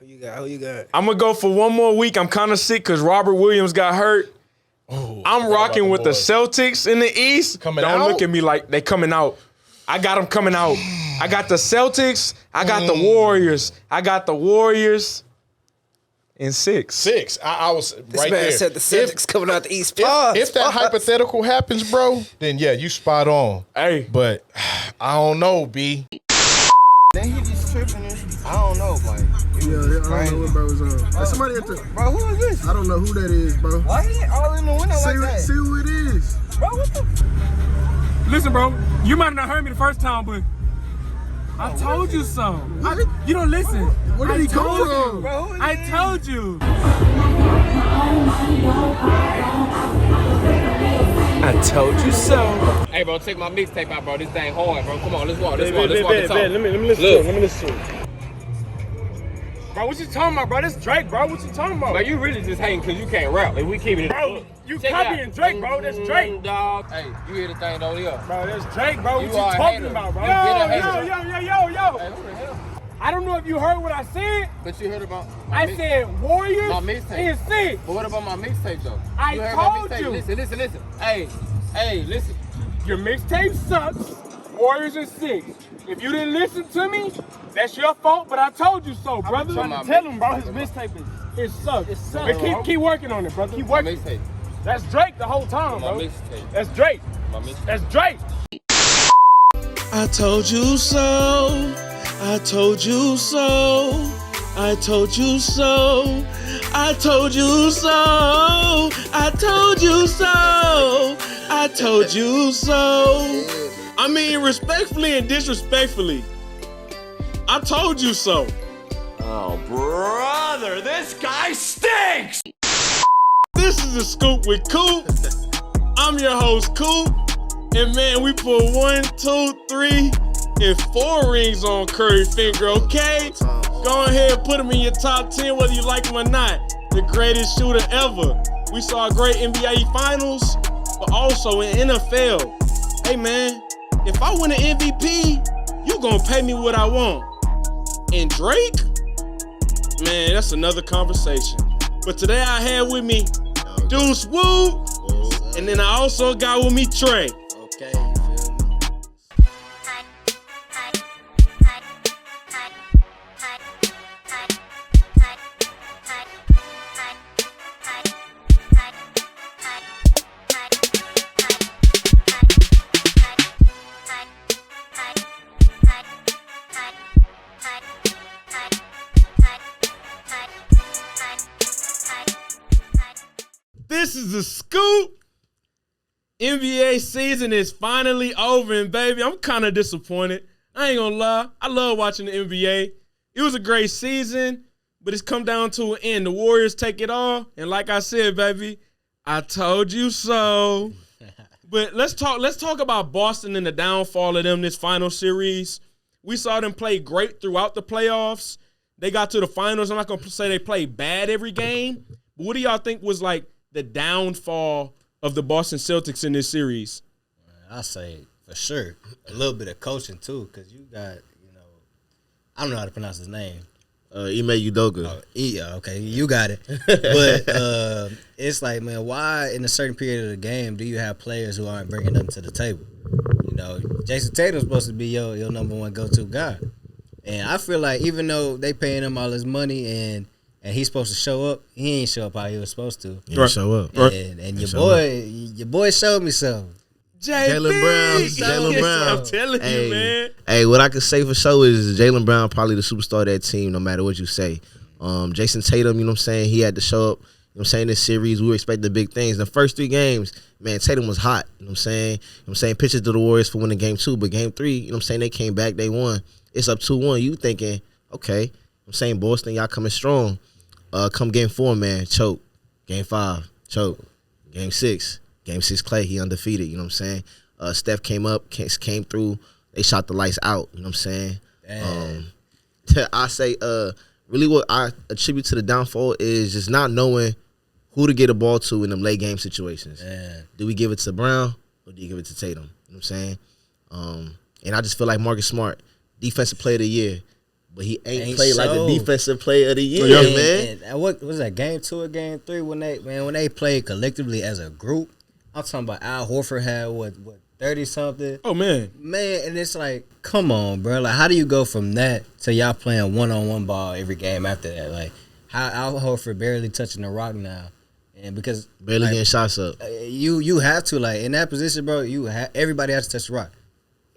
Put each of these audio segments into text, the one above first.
Who you got? I'm going to go for one more week. I'm kind of sick because Robert Williams got hurt. I'm rocking with the Celtics in the East. Don't look at me like they coming out. I got them coming out. I got the Celtics. I got the Warriors. I got the Warriors in 6. I was right there. This man said the Celtics coming out the East. If that hypothetical happens, bro, then yeah, you spot on. Hey. But I don't know, B. Then he just tripping. I don't know, like. Yeah, I don't know what bro was on. There's somebody at the. Bro, who is this? I don't know who that is, bro. Why he all in the window like that? See who it is. Bro, what the? Listen, bro, you might not heard me the first time, but I told you so. You don't listen. Where did he come from? Bro, who is I this? told you. I told you so. Hey, bro, check my mixtape out, bro. This thing hard, bro. Come on, let's walk. Let's walk the talk. Let me listen to it. Let me listen to it. Bro, what you talking about, bro? That's Drake, bro. What you talking about? Bro, you really just hating because you can't rap. Like, we keeping it. Bro, you Check copying Drake, bro. That's Drake. Dog. Hey, you hear the thing though, yeah. Bro, that's Drake, bro. What You you are a talking hater. about, bro? You been a hater. Yo. Hey, who the hell? I don't know if you heard what I said. But you heard about I said Warriors my mixtape. in 6. But what about my mixtape, though? I you heard told my mixtape? you. Listen. Hey, listen. Your mixtape sucks. Warriors in 6. If you didn't listen to me, that's your fault, but I told you so, brother. I'm trying to tell him, bro, his mixtape it sucks. It sucks. But keep working on it, brother. Keep working. My mixtape. That's Drake the whole time, My bro. mixtape. That's Drake. My mixtape. That's Drake. I told you so. I told you so. I told you so. I told you so. I told you so. I told you so. I mean, respectfully and disrespectfully, I told you so. Oh, brother, this guy stinks! This is the Scoop with Coop. I'm your host, Coop. And man, we put 1, 2, 3, and 4 rings on Curry finger, okay? Go ahead, put him in your top 10, whether you like him or not. The greatest shooter ever. We saw a great NBA Finals, but also in NFL. Hey man, if I win an MVP, you gonna pay me what I want. And Drake? Man, that's another conversation. But today I had with me Deuce Woo, and then I also got with me Trey. Okay, you feel me? This is the Scoop. NBA season is finally over, and baby, I'm kind of disappointed. I ain't gonna lie. I love watching the NBA. It was a great season, but it's come down to an end. The Warriors take it all, and like I said, baby, I told you so. But let's talk about Boston and the downfall of them this final series. We saw them play great throughout the playoffs. They got to the finals. I'm not gonna say they played bad every game, but what do y'all think was like the downfall of the Boston Celtics in this series? I say for sure a little bit of coaching too, because you got, I don't know how to pronounce his name. Ime Udoka. Yeah, okay, you got it. But it's like, man, why in a certain period of the game do you have players who aren't bringing them to the table? Jason Tatum's supposed to be your number one go-to guy, and I feel like even though they paying him all his money and he's supposed to show up, he ain't show up how he was supposed to. He didn't show up. And your boy showed me something. Jaylen Brown. I'm telling you, man. Hey, what I can say for sure is Jaylen Brown probably the superstar of that team, no matter what you say. Jason Tatum, you know what I'm saying, he had to show up. You know what I'm saying, this series, we were expecting big things. The first 3 games, man, Tatum was hot. You know what I'm saying? Pitches to the Warriors for winning game 2, but game 3, you know what I'm saying, they came back, they won. It's up 2-1. You thinking, okay, you know what I'm saying, Boston, y'all coming strong. Come game 4, man, choke. Game 5, choke. Game 6, Clay, he undefeated, you know what I'm saying? Steph came up, came through. They shot the lights out, you know what I'm saying? I say, really what I attribute to the downfall is just not knowing who to get a ball to in them late game situations. Do we give it to Brown or do you give it to Tatum? You know what I'm saying? And I just feel like Marcus Smart, defensive player of the year, but he ain't played like the defensive player of the year, man. And what was that, game 2 or game 3 when they played collectively as a group? I'm talking about Al Horford had what 30 something. Oh man, and it's like, come on, bro. Like, how do you go from that to y'all playing 1-on-1 ball every game after that? Like, how Al Horford barely touching the rock now, and because barely getting shots up. You have to, like, in that position, bro. Everybody has to touch the rock.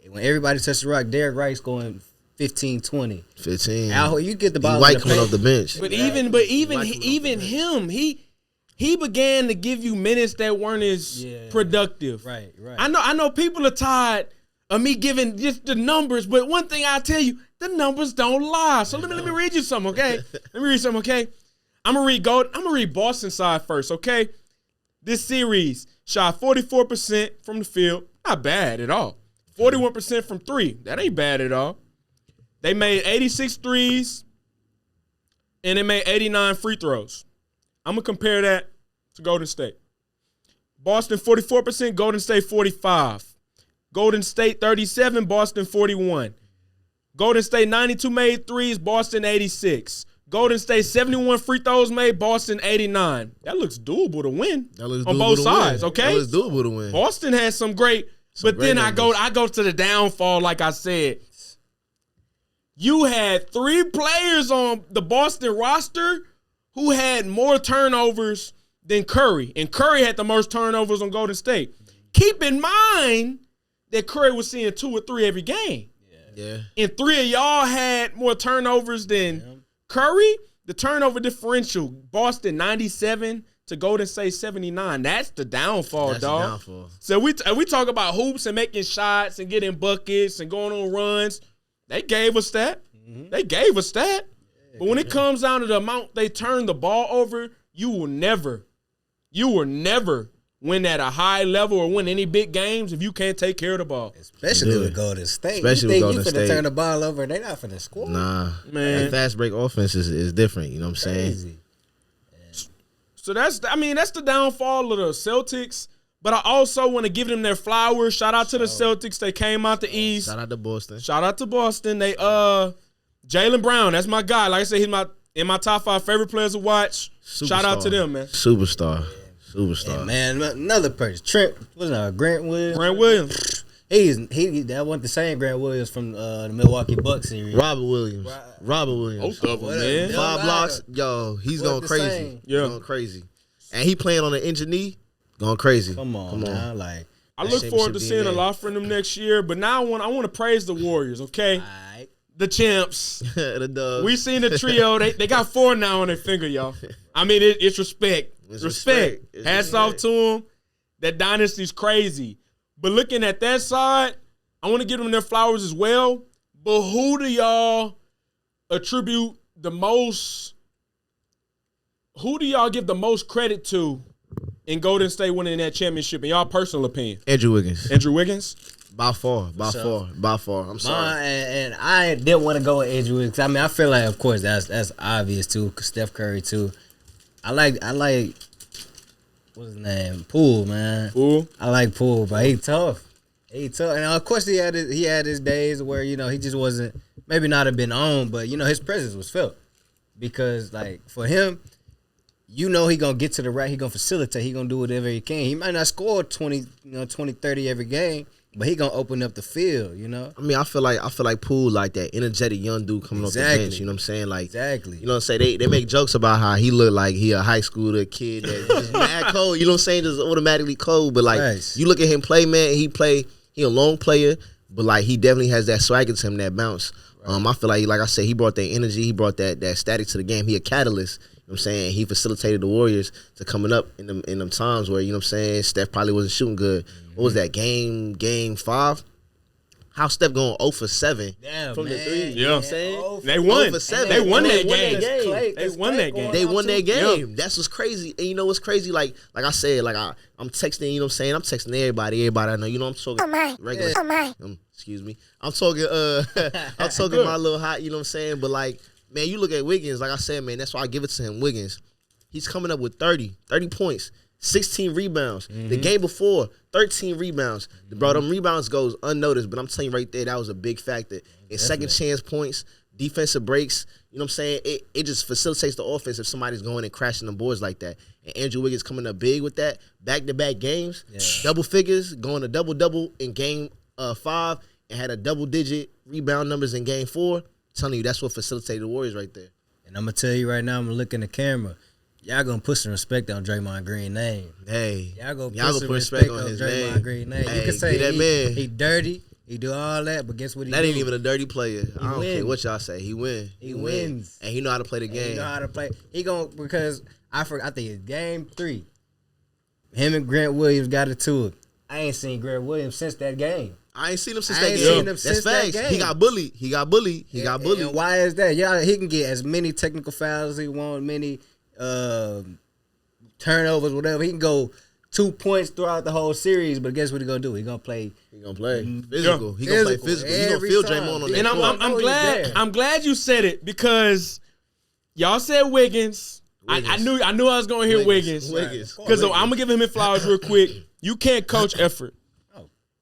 When everybody touches the rock, Derrick Rice going 15, 20. 15. Al, you get the ball. White coming off the bench. But even him, he began to give you minutes that weren't as productive. Right. I know people are tired of me giving just the numbers, but one thing I'll tell you, the numbers don't lie. So let me read you something, okay? I'm gonna read Boston side first, okay? This series shot 44% from the field. Not bad at all. 41% from 3. That ain't bad at all. They made 86 threes, and they made 89 free throws. I'm going to compare that to Golden State. Boston 44%, Golden State 45. Golden State 37, Boston 41. Golden State 92 made threes, Boston 86. Golden State 71 free throws made, Boston 89. That looks doable to win on both sides, okay? That looks doable to win. Boston has some great, but then I go to the downfall, like I said. You had 3 players on the Boston roster who had more turnovers than Curry, and Curry had the most turnovers on Golden State. Keep in mind that Curry was seeing 2 or 3 every game. Yeah. And 3 of y'all had more turnovers than Curry. The turnover differential, Boston 97 to Golden State 79. That's the downfall, That's dog. the downfall. So we talk about hoops and making shots and getting buckets and going on runs. They gave us that. They gave us that. But when it comes down to the amount they turn the ball over, you will never win at a high level or win any big games if you can't take care of the ball. Especially with Golden State. Especially with Golden State. You finna State. turn the ball over, they not finna score. Nah. Man. That fast break offense is different, you know what I'm saying? Crazy. So that's the downfall of the Celtics. But I also want to give them their flowers. Shout out to the Celtics. They came out the East. Shout out to Boston. Shout out to Boston. They Jaylen Brown, that's my guy. Like I said, he's in my top 5 favorite players to watch. Superstar. Shout out to them, man. Superstar. And man, another person. Grant Williams. Grant Williams. That wasn't the same Grant Williams from the Milwaukee Bucks series. Robert Williams. Both of them, man. 5 blocks. Yo, he's going crazy. Yeah. He's going crazy. And he playing on the injured knee, going crazy. Come on. Now, like, I look forward to seeing a lot from them next year. But now I want to praise the Warriors, okay? all right. The champs. The Dogs. We seen the trio. They got 4 now on their finger, y'all. I mean, it's respect. It's respect. respect. Hats off to them. That dynasty's crazy. But looking at that side, I want to give them their flowers as well. But who do y'all attribute the most? Who do y'all give the most credit to in Golden State winning that championship, in y'all personal opinion? Andrew Wiggins. Andrew Wiggins? By far. I'm sorry. And I didn't want to go with Andrew Wiggins. I mean, I feel like, of course, that's obvious too. Steph Curry too. I like what's his name? Poole, man. Poole? I like Poole, but he tough. And of course he had his days where, you know, he just wasn't, maybe not have been on, but, you know, his presence was felt. Because, like, for him, you know he gonna get to the rack, he gonna facilitate, he gonna do whatever he can. He might not score 20, 30 every game, but he gonna open up the field, you know. I mean, I feel like Poole, like that energetic young dude coming off the bench. You know what I'm saying? Like, exactly. You know what I'm saying? They make jokes about how he look like he a high schooler kid that just mad cold. You know what I'm saying? Just automatically cold. But like, nice. You look at him play, man. He a long player, but like he definitely has that swagger to him, that bounce. Right. I feel like I said, he brought that energy, he brought that static to the game. He a catalyst. You know what I'm saying? He facilitated the Warriors to coming up in them times where, you know what I'm saying, Steph probably wasn't shooting good. What was that, game 5? How Steph going 0 for 7 from the 3? You know what I'm saying? They won. 0 for 7. They won that game. They won that game. They won that game. That's what's crazy. And you know what's crazy? Like I said, like I'm texting, you know what I'm saying? I'm texting everybody I know. You know I'm talking regular. Excuse me. I'm talking my little hot, you know what I'm saying? But like, man, you look at Wiggins, like I said, man, that's why I give it to him. Wiggins, he's coming up with 30 points, 16 rebounds. The game before, 13 rebounds. Bro, them rebounds goes unnoticed, but I'm telling you right there, that was a big factor. And second chance points, defensive breaks. You know what I'm saying? It just facilitates the offense if somebody's going and crashing the boards like that. And Andrew Wiggins coming up big with that. Back-to-back games, double figures, going to double-double in game 5, and had a double-digit rebound numbers in game 4. I'm telling you, that's what facilitated the Warriors right there. And I'm going to tell you right now, I'm going to look in the camera. Y'all going to put some respect on Draymond Green's name. Hey. Y'all going to put some respect on his Draymond Green's name. Hey, you can say that man. He dirty. He do all that, but guess what he do? That ain't even a dirty player. I don't wins. care what y'all say. He wins. He wins. And he know how to play the game. He know how to play. He going to, because I think it's game 3. Him and Grant Williams got it to it. I ain't seen Grant Williams since that game. I ain't seen him since that game. That's facts. He got bullied. He got bullied. And why is that? Yeah, he can get as many technical fouls as he wants, many turnovers, whatever. He can go 2 points throughout the whole series, but guess what he gonna do? He gonna play. He gonna play physical. He gonna play physical. He gonna feel Draymond on that court. And I'm glad you said it because y'all said Wiggins. I knew I was gonna hear Wiggins. Because I'm gonna give him his flowers real quick. You can't coach effort.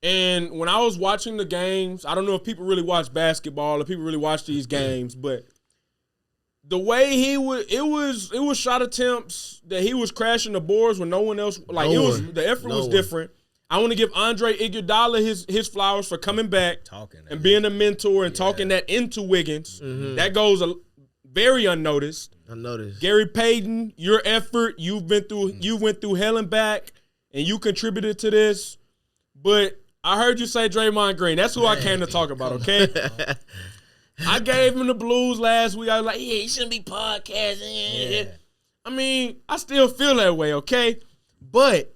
And when I was watching the games, I don't know if people really watch basketball or people really watch these games, but the way it was shot attempts that he was crashing the boards when no one else the effort was different. I want to give Andre Iguodala his flowers for coming back and being a mentor and talking that into Wiggins. Mm-hmm. That goes very unnoticed. Gary Payton, your effort, you went through hell and back, and you contributed to this. But I heard you say Draymond Green. That's who I came to talk about, okay? I gave him the blues last week. I was like, yeah, he shouldn't be podcasting. Yeah. I mean, I still feel that way, okay? But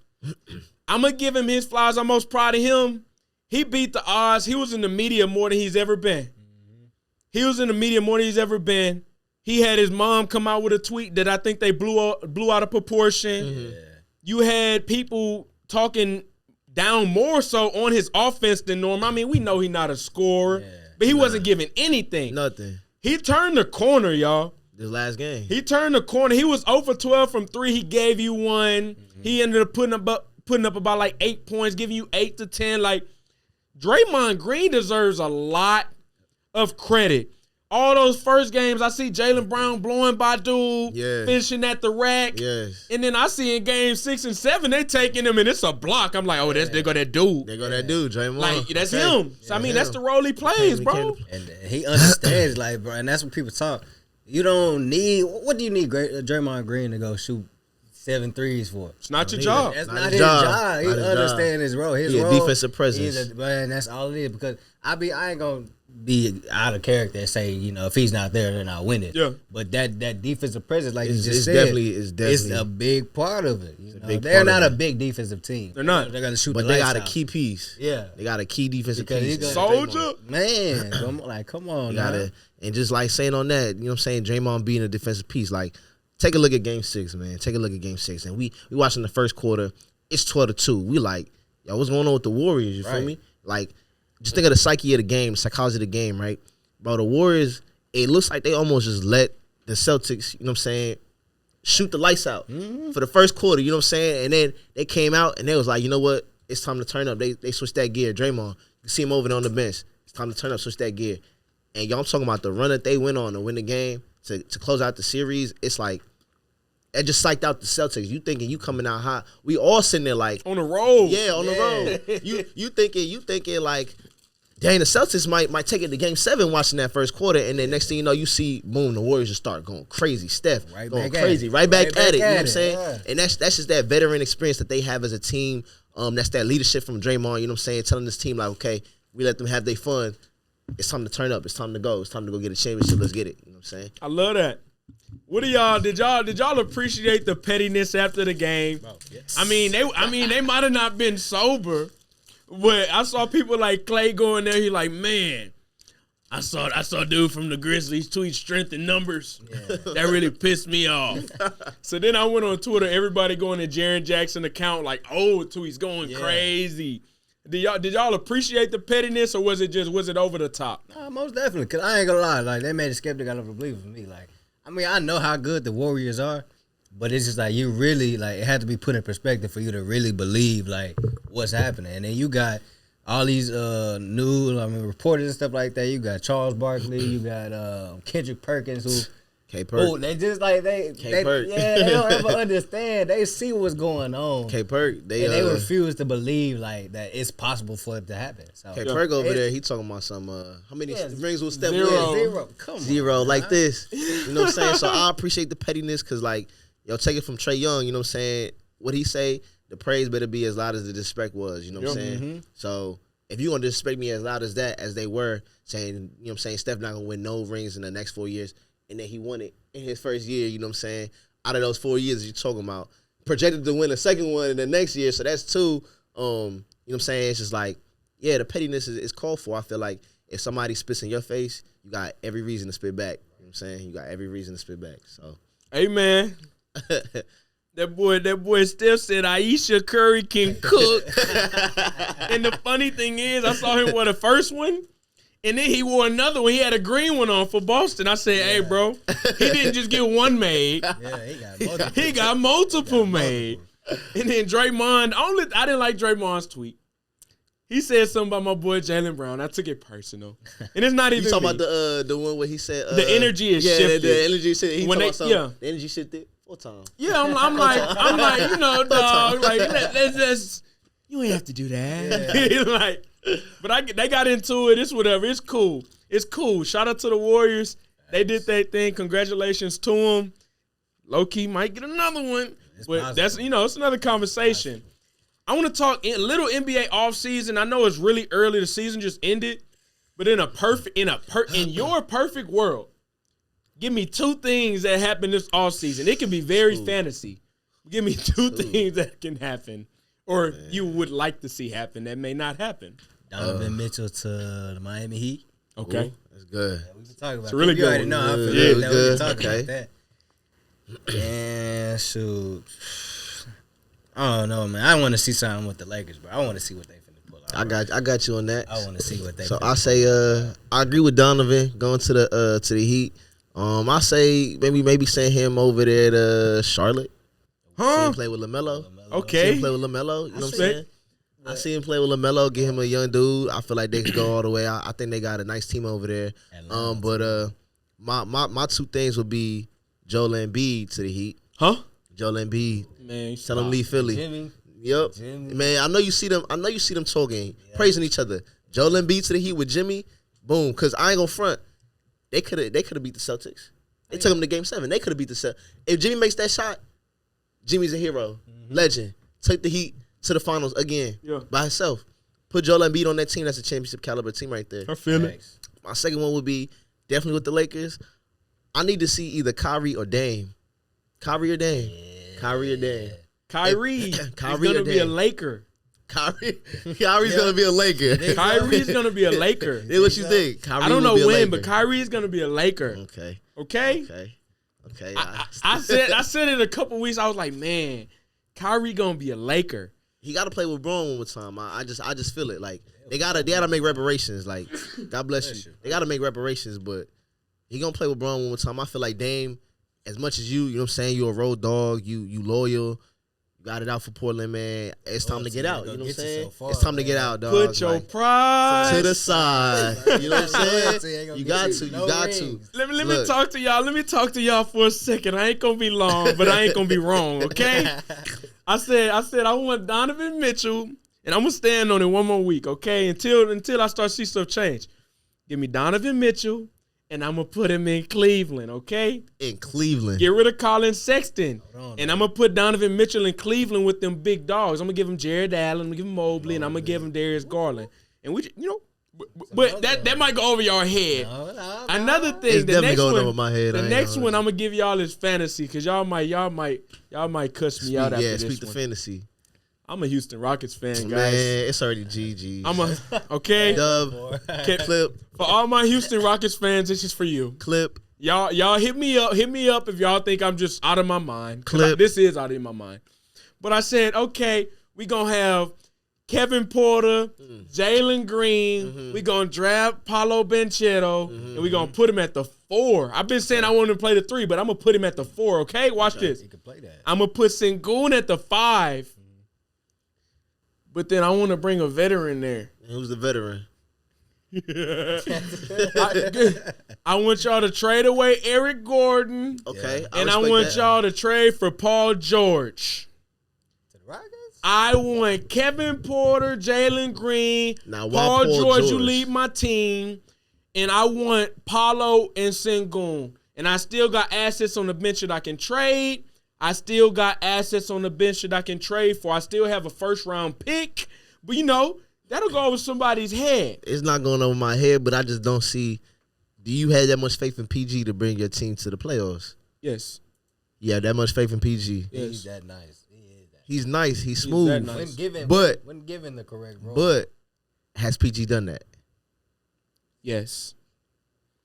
I'm going to give him his flowers. I'm most proud of him. He beat the odds. He was in the media more than he's ever been. He was in the media more than he's ever been. He had his mom come out with a tweet that I think they blew out of proportion. Mm-hmm. You had people talking down more so on his offense than normal. I mean, we know he's not a scorer, but he wasn't giving anything. Nothing. He turned the corner, y'all. This last game. He turned the corner. He was 0 for 12 from 3. He gave you 1. Mm-hmm. He ended up putting up about like 8 points, giving you 8 to 10. Like, Draymond Green deserves a lot of credit. All those first games, I see Jaylen Brown blowing by dude, finishing at the rack. Yes. And then I see in game 6 and 7, they taking him, and it's a block. I'm like, oh, there go that dude. There go that dude, Draymond. Like, that's him. So, I mean, that's the role he plays, bro. And he understands, like, bro, and that's when people talk. You don't need, what do you need Draymond Green to go shoot 7 threes for? It's not your job. That's not his job. He understands his role. His role, defensive presence. And that's all it is. Because I ain't going to be out of character and say, you know, if he's not there, then I'll win it. Yeah. But that defensive presence, like you just said, it's a big part of it. You know? They're not a big defensive team. They're not. They're going to shoot but the they lights got a out. key piece. Yeah. They got a key defensive piece. Soldier. Man, come on. And just like saying on that, you know what I'm saying, Draymond being a defensive piece, like, take a look at game 6, man. Take a look at game 6. And we watching the first quarter, it's 12-2. We like, yo, what's going on with the Warriors, you feel me? Like, just think of the psyche of the game, psychology of the game, right? Bro, the Warriors, it looks like they almost just let the Celtics, you know what I'm saying, shoot the lights out for the first quarter, you know what I'm saying? And then they came out and they was like, you know what? It's time to turn up. They switched that gear. Draymond, you see him over there on the bench. It's time to turn up, switch that gear. And y'all, I'm talking about the run that they went on to win the game, to close out the series. It's like, it just psyched out the Celtics. You thinking you coming out hot. We all sitting there like. On the road. Yeah, on the road. You thinking like, dang, the Celtics might take it to game 7 watching that first quarter, and then next thing you know, you see, boom, the Warriors just start going crazy. Steph going crazy. Right back at it. You know what I'm saying? Yeah. And that's just that veteran experience that they have as a team. That's that leadership from Draymond, you know what I'm saying? Telling this team, like, okay, we let them have their fun. It's time to turn up. It's time to go. It's time to go get a championship. Let's get it. You know what I'm saying? I love that. What do y'all did y'all appreciate the pettiness after the game? Oh, yes. I mean they might have not been sober, but I saw people like Clay going there. He like, man, I saw dude from the Grizzlies tweet strength in numbers. Yeah. That really pissed me off. So then I went on Twitter. Everybody going to Jaren Jackson account like, oh, tweets going crazy. Did y'all appreciate the pettiness, or was it over the top? Most definitely. Cause I ain't gonna lie, like they made a skeptic out of a believer for me. Like, I mean, I know how good the Warriors are, but it's just like you really like it had to be put in perspective for you to really believe like what's happening. And then you got all these reporters and stuff like that. You got Charles Barkley, you got Kendrick Perkins, who K-Perk. they just like they K-Perk. they don't ever understand. They see what's going on. K-Perk. They refuse to believe like that it's possible for it to happen. So K-Perk over there, he talking about some how many rings will Steph win? Zero. Come on, Zero, like this. You know what I'm saying? So I appreciate the pettiness because like, yo, take it from Trey Young, you know what I'm saying? What he say, the praise better be as loud as the disrespect was, you know what I'm saying? Mm-hmm. So if you gonna disrespect me as loud as that, as they were saying, you know what I'm saying, Steph not gonna win no rings in the next 4 years, and then he won it in his first year, you know what I'm saying? Out of those 4 years you're talking about, projected to win a second one in the next year, so that's 2. You know what I'm saying? It's just like, yeah, the pettiness is called for. I feel like if somebody spits in your face, you got every reason to spit back. You know what I'm saying? You got every reason to spit back. So, hey man. That boy Steph said Aisha Curry can cook. And the funny thing is, I saw him wear the first one, and then he wore another one. He had a green one on for Boston. I said, hey, bro, he didn't just get one made. Yeah, he got multiple made. And then Draymond, I didn't like Draymond's tweet. He said something about my boy Jaylen Brown. I took it personal. And it's not even you talking about the one where he said the energy is shifted. The energy shifted. He when talking about something. The energy shifted. Full time. Yeah, I'm like, you know, dog, like let's just, you ain't have to do that. Yeah. Like, but they got into it. It's whatever. It's cool. It's cool. Shout out to the Warriors. They did their thing. Congratulations to them. Low key might get another one, but that's it's another conversation. I want to talk a little NBA offseason. I know it's really early. The season just ended, but in your perfect world, give me 2 things that happened this offseason. It can be very fantasy. Give me 2 things that can happen or you would like to see happen that may not happen. Donovan Mitchell to the Miami Heat. Okay. Ooh, that's good. Yeah, we can talk about it's a really good one. I feel that good. We can talk about that. And shoot. I don't know, man. I want to see something with the Lakers, bro. I want to see what they finna pull out. I got you on that. I want to see what they. So I say I agree with Donovan going to the Heat. I say maybe send him over there to Charlotte. See him play with LaMelo. Okay. See him play with LaMelo. You know what I'm saying? I see him play with LaMelo, get him a young dude. I feel like they can go all the way. I think they got a nice team over there. But my 2 things would be Joel Embiid to the Heat. Huh? Joel Embiid. Man, tell him leave Philly. Jimmy. Yep. Jimmy. Man, I know you see them talking, praising each other. Joel Embiid to the Heat with Jimmy. Boom. Cause I ain't gonna front. They could have beat the Celtics. They took them to Game 7. They could have beat the Celtics. If Jimmy makes that shot, Jimmy's a hero, legend. Take the Heat to the finals again by himself. Put Joel Embiid on that team. That's a championship caliber team right there. I feel it. My second one would be definitely with the Lakers. I need to see either Kyrie or Dame. Kyrie or Dame. Kyrie is going to be a Laker. Kyrie's going to be a Laker. Kyrie's going to be a Laker. Then what you think? Kyrie I don't know when, Laker. but Kyrie's going to be a Laker. Okay. I said it a couple weeks. I was like, man, Kyrie going to be a Laker. He got to play with Braun one more time. I just feel it. Like they gotta make reparations. Like God bless you. They got to make reparations, but he going to play with Braun one more time. I feel like Dame, as much as you know what I'm saying, you're a road dog, you loyal. You got it out for Portland, man. It's time to get out. You know what I'm saying? It's time to get out, dog. Put your pride to the side. You know what I'm saying? You got to. Let me talk to y'all. Let me talk to y'all for a second. I ain't gonna be long, but I ain't gonna be wrong, okay? I said I want Donovan Mitchell, and I'm gonna stand on it one more week, okay? Until I start to see stuff change. Give me Donovan Mitchell. And I'm going to put him in Cleveland, okay? In Cleveland. Get rid of Colin Sexton. And I'm going to put Donovan Mitchell in Cleveland with them big dogs. I'm going to give him Jared Allen. I'm going to give him Mobley. And I'm going to give him Darius Garland. And we, but that might go over your head. Another thing, it's definitely going over my head. The next one I'm going to give y'all is fantasy because y'all might cuss me out after this one. Speak the fantasy. I'm a Houston Rockets fan, guys. Man, it's already GG. Okay. Dub. Clip. For all my Houston Rockets fans, this is for you. Clip. Y'all hit me up if y'all think I'm just out of my mind. Clip. This is out of my mind. But I said, okay, we gonna have Kevin Porter, Jalen Green. We gonna draft Paolo Banchero, and we gonna put him at the 4. I've been saying I want him to play the 3, but I'm gonna put him at the 4. Okay, watch this. He can play that. I'm gonna put Sengun at the 5. But then I want to bring a veteran there. Who's the veteran? I want y'all to trade away Eric Gordon. Okay. And I want y'all to trade for Paul George. To the Rockets? I want Kevin Porter, Jalen Green, Now, Paul George to lead my team, and I want Paolo and Sengun. And I still got assets on the bench that I can trade. I still got assets on the bench that I can trade for. I still have a first-round pick. But, you know, that'll go over somebody's head. It's not going over my head, but I just don't see. Do you have that much faith in PG to bring your team to the playoffs? Yes. You have that much faith in PG? Yes. He's that nice. He's nice. He's smooth. that nice. When given the correct role. But has PG done that? Yes.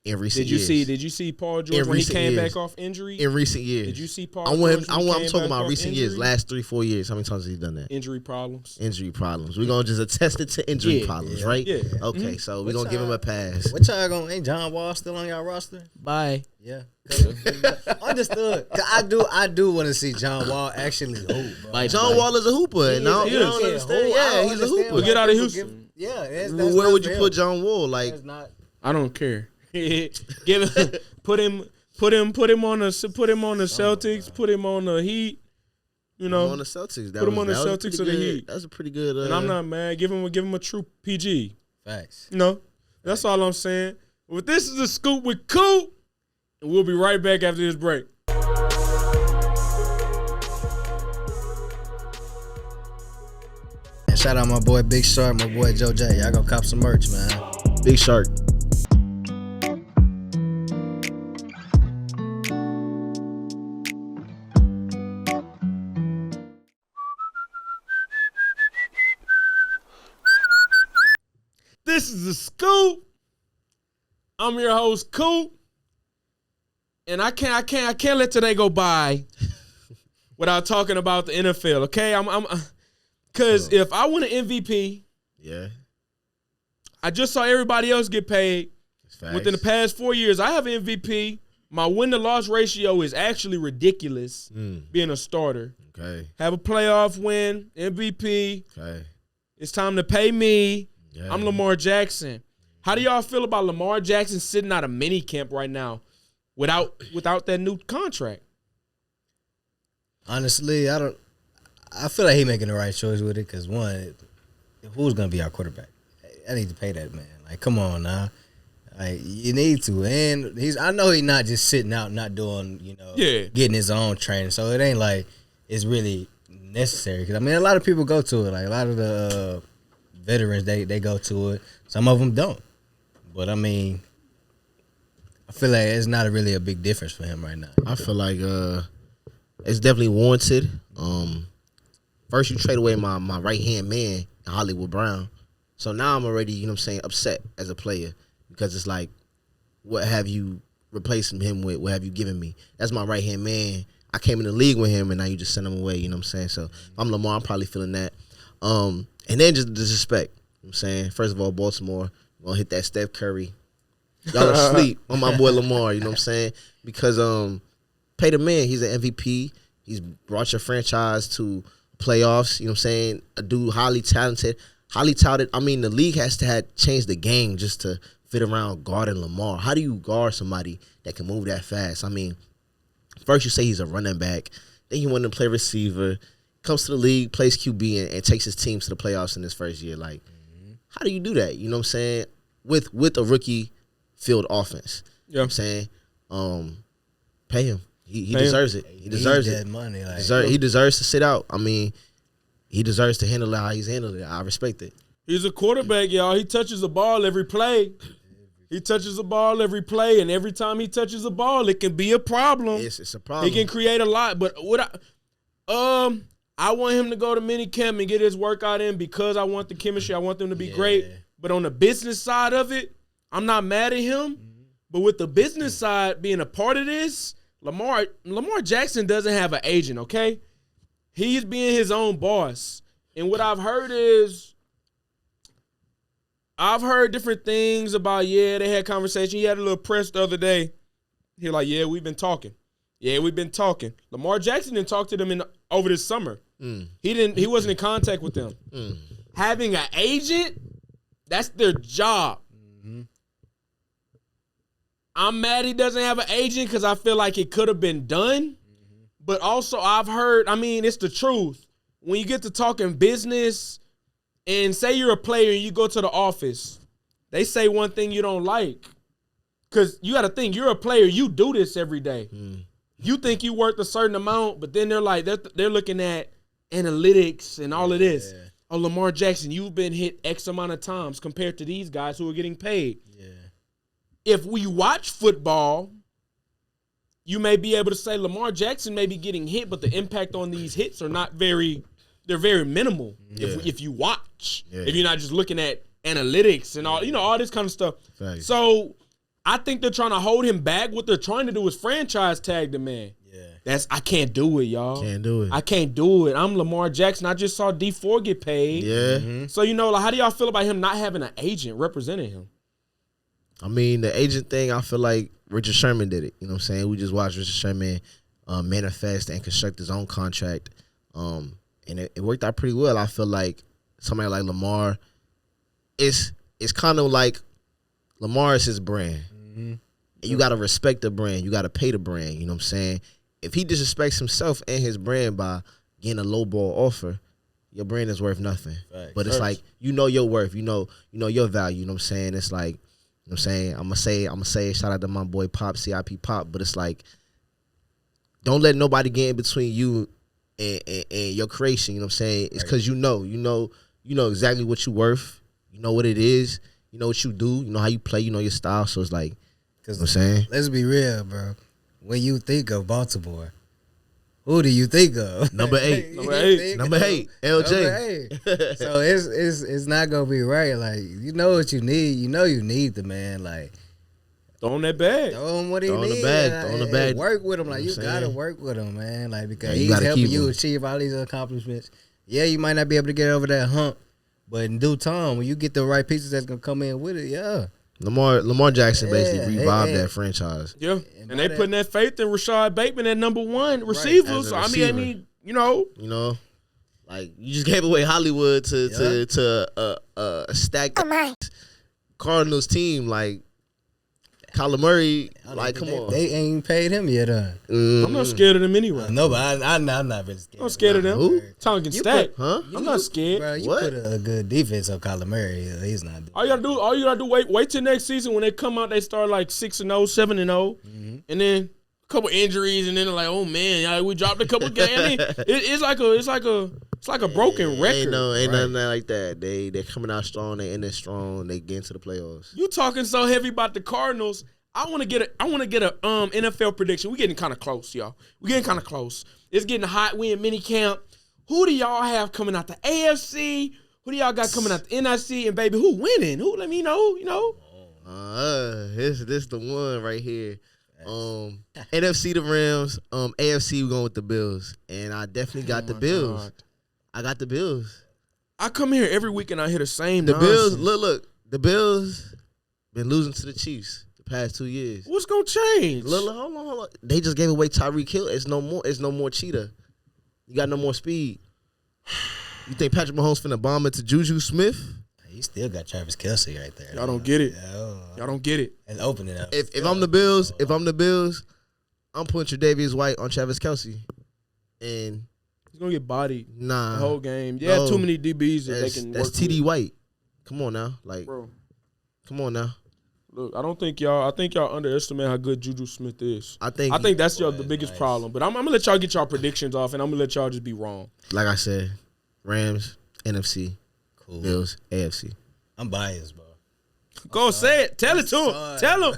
In recent years. Did you see Paul George when he came back off injury? In recent years. Did you see Paul George? I'm talking about recent years, last 3-4 years. How many times has he done that? Injury problems. Injury problems. We're going to just attest it to injury problems, right? Yeah. Okay, so we're going to give him a pass. What y'all going to, ain't John Wall still on y'all roster? Bye. Yeah. Understood. I do want to see John Wall actually hoop, bro. John Wall is a hooper. No, He you is. don't understand. Yeah, he's a hooper. Get out of Houston. Where would you put John Wall? Like, I don't care. Put him on the Celtics. Put him on the Heat. You know, on the Celtics. Put him on the Celtics or the Heat. That's a pretty good. And I'm not mad. Give him a true PG. Facts. No, that's all I'm saying. Well, this is the Scoop with Coop, and we'll be right back after this break. And shout out my boy Big Shark, my boy Joe J. Y'all go cop some merch, man. Big Shark. This is the Scoop. I'm your host, Coop. And I can't let today go by without talking about the NFL, okay? Cause if I win an MVP, yeah, I just saw everybody else get paid. Within the past 4 years, I have an MVP. My win-to-loss ratio is actually ridiculous being a starter. Okay. Have a playoff win, MVP. Okay. It's time to pay me. Yeah. I'm Lamar Jackson. How do y'all feel about Lamar Jackson sitting out of mini camp right now without that new contract? Honestly, I feel like he making the right choice with it because, one, who's going to be our quarterback? I need to pay that man. Like, come on now. Like, you need to. And I know he's not just sitting out, not doing, getting his own training. So it ain't like it's really necessary. Because, I mean, a lot of people go to it. Like, a lot of the veterans, they go to it. Some of them don't. But, I mean, I feel like it's not really a big difference for him right now. I feel like it's definitely warranted. First, you trade away my right-hand man, Hollywood Brown. So now I'm already, upset as a player because it's like, what have you replaced him with? What have you given me? That's my right-hand man. I came in the league with him, and now you just send him away, you know what I'm saying? So if I'm Lamar, I'm probably feeling that. And then just the disrespect, you know what I'm saying? First of all, Baltimore, going to hit that Steph Curry. Y'all are asleep on my boy Lamar, you know what I'm saying? Because pay the man. He's an MVP. He's brought your franchise to playoffs, you know what I'm saying? A dude highly talented. I mean, the league has to have changed the game just to fit around guarding Lamar. How do you guard somebody that can move that fast? I mean, first you say he's a running back. Then you want to play receiver. Comes to the league, plays QB, and takes his team to the playoffs in his first year. Like, how do you do that? You know what I'm saying? With a rookie field offense. Yeah. You know what I'm saying? Pay him. He deserves it. He deserves it. Money, like, He deserves to sit out. I mean, he deserves to handle it how he's handled it. I respect it. He's a quarterback, y'all. He touches the ball every play. He touches the ball every play, and every time he touches the ball, it can be a problem. It's a problem. He can create a lot, but I want him to go to minicamp and get his workout in because I want the chemistry. I want them to be great. But on the business side of it, I'm not mad at him. But with the business side being a part of this, Lamar Jackson doesn't have an agent, okay? He's being his own boss. And what I've heard is, I've heard different things about, they had conversation. He had a little press the other day. He like, we've been talking. Yeah, we've been talking. Lamar Jackson didn't talk to them over this summer. He wasn't in contact with them. having an agent, that's their job. I'm mad he doesn't have an agent because I feel like it could have been done. But also I've heard, I mean, it's the truth. When you get to talking business and say you're a player and you go to the office, they say one thing you don't like. Because you got to think, you're a player, you do this every day. You think you worth a certain amount, but then they're like, they're looking at analytics and all of this. Yeah. Oh, Lamar Jackson, you've been hit X amount of times compared to these guys who are getting paid. Yeah. If we watch football, you may be able to say Lamar Jackson may be getting hit, but the impact on these hits are not they're very minimal. Yeah. If you watch, if you're not just looking at analytics and all, all this kind of stuff. Thanks. So I think they're trying to hold him back. What they're trying to do is franchise tag the man. Yeah. I can't do it, y'all. Can't do it. I can't do it. I'm Lamar Jackson. I just saw D4 get paid. Yeah. So, like, how do y'all feel about him not having an agent representing him? I mean, the agent thing, I feel like Richard Sherman did it. You know what I'm saying? We just watched Richard Sherman manifest and construct his own contract. And it worked out pretty well. I feel like somebody like Lamar, it's kind of like Lamar is his brand. And you got to respect the brand. You got to pay the brand. You know what I'm saying? If he disrespects himself and his brand by getting a low ball offer, your brand is worth nothing. Right. But it's like, your worth. You know your value. You know what I'm saying? It's like, you know what I'm saying? I'm gonna say shout out to my boy Pop, CIP Pop, but it's like, don't let nobody get in between you and your creation. You know what I'm saying? It's because you know exactly what you're worth. You know what it is. You know what you do. You know how you play. You know your style. So it's like, you know what I'm saying? Let's be real, bro. When you think of Baltimore, who do you think of? Number 8. Number 8, LJ. So it's not gonna be right. Like, you know what you need. You know you need the man. Like, throw him that bag. Throw him what he needs. Throw him the bag. Work with him. Like, you gotta work with him, man. Like, because he's helping you achieve all these accomplishments. Yeah, you might not be able to get over that hump, but in due time, when you get the right pieces that's gonna come in with it, yeah. Lamar Jackson basically revived that franchise. Yeah, and they putting that faith in Rashad Bateman at number 1 receiver. So I mean, like, you just gave away Hollywood to a stacked Cardinals team. Like, Kyler Murray, like, come on. They ain't paid him yet, I'm not scared of them anyway. No, but I'm not really scared. I'm scared of them. Who? Tongue stack. I'm not scared. Bro, you put a good defense on Kyler Murray. He's not. All you gotta do, wait till next season when they come out. They start like 6-0, 7-0, and then a couple injuries, and then they're like, oh man, we dropped a couple games. I mean, it's like a broken record. Ain't nothing like that. They're coming out strong. They ending strong. They get into the playoffs. You talking so heavy about the Cardinals? I want to get a NFL prediction. We getting kind of close, y'all. We getting kind of close. It's getting hot. We in mini camp. Who do y'all have coming out the AFC? Who do y'all got coming out the NIC? And baby, who winning? Who? Let me know. This the one right here. NFC the Rams. AFC we going with the Bills, and I definitely got the Bills. God. I got the Bills. I come here every week and I hear the same. Bills. Look. The Bills been losing to the Chiefs the past 2 years. What's gonna change? Look, hold on. They just gave away Tyreek Hill. It's no more Cheetah. You got no more speed. You think Patrick Mahomes finna bomb it to Juju Smith? You still got Travis Kelce right there. Y'all don't get it. Y'all don't get it. And open it up. If I'm the Bills, I'm putting Tre'Davious White on Travis Kelce, and he's gonna get bodied. Nah, the whole game. Yeah, too many DBs that they can. That's work TD with. White. Come on now, bro. Come on now. Look, I think y'all underestimate how good Juju Smith is. I think that's the biggest problem. But I'm gonna let y'all get y'all predictions off, and I'm gonna let y'all just be wrong. Like I said, Rams, NFC, cool. Bills, AFC. I'm biased, bro. Go say it. Tell it to him. Tell him.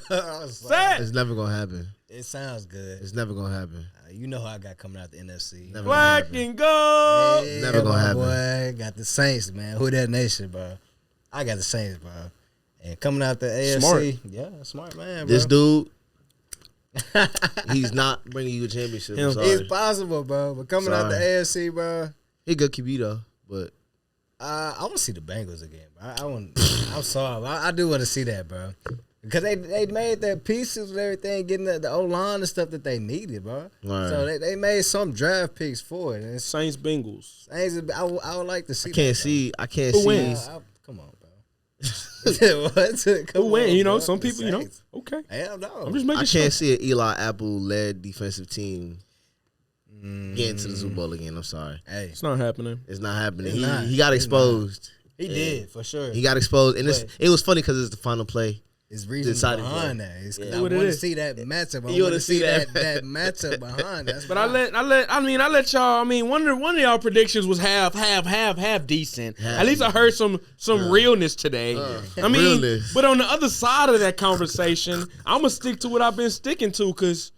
Say it. It's never gonna happen. It sounds good. It's never gonna happen. You know who I got coming out the NFC. Never Black and gold. Hey, never gonna happen. Boy, got the Saints, man. Who that nation, bro? I got the Saints, bro. And coming out the AFC, smart man, bro. This dude, he's not bringing you a championship. It's possible, bro. But coming out the AFC, bro, he good QB though. But I want to see the Bengals again, bro. I'm sorry, I do want to see that, bro. Because they made their pieces and everything, getting the O-line and stuff that they needed, bro. Right. So they made some draft picks for it. And Saints Bengals. I would like to see. I can't Who see. wins? Come on, bro. What? Who win? You know, bro. some The people, you know. Saints. Okay. Hell no. I'm just making I sure. can't see an Eli Apple-led defensive team getting to the Super Bowl again. I'm sorry. Hey, It's not happening. It's not happening. It's not. He got It's exposed. he did for sure. He got exposed, and But- it was funny because it's the final play. It's reason decided behind play. that. It's Yeah. I What want it to is. see that matchup. I You want wanna to see see that that. matchup behind that. But I let y'all. I mean, one of y'all predictions was half decent. At least I heard some realness today. I mean, realness. but on the other side of that conversation, I'm gonna stick to what I've been sticking to because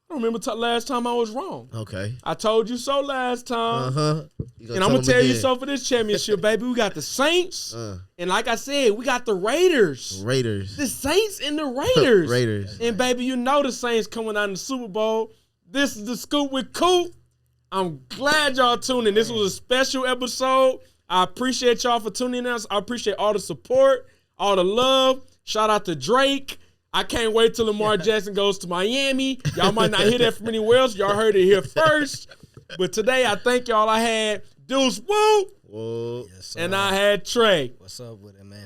I don't remember last time I was wrong. Okay. I told you so last time. And I'm gonna gonna tell you so for this championship, baby. We got the Saints, and like I said, we got the Raiders. The Saints and the Raiders. Raiders. And baby, you know the Saints coming out in the Super Bowl. This is the Scoop with Coop. I'm glad y'all tuned in. This was a special episode. I appreciate y'all for tuning in. I appreciate all the support, all the love. Shout out to Drake. I can't wait till Lamar Jackson goes to Miami. Y'all might not hear that from anywhere else. Y'all heard it here first. But today, I thank y'all. I had Deuce Woo, Whoa. Yes, sir. and I had Trey. What's up with it, man?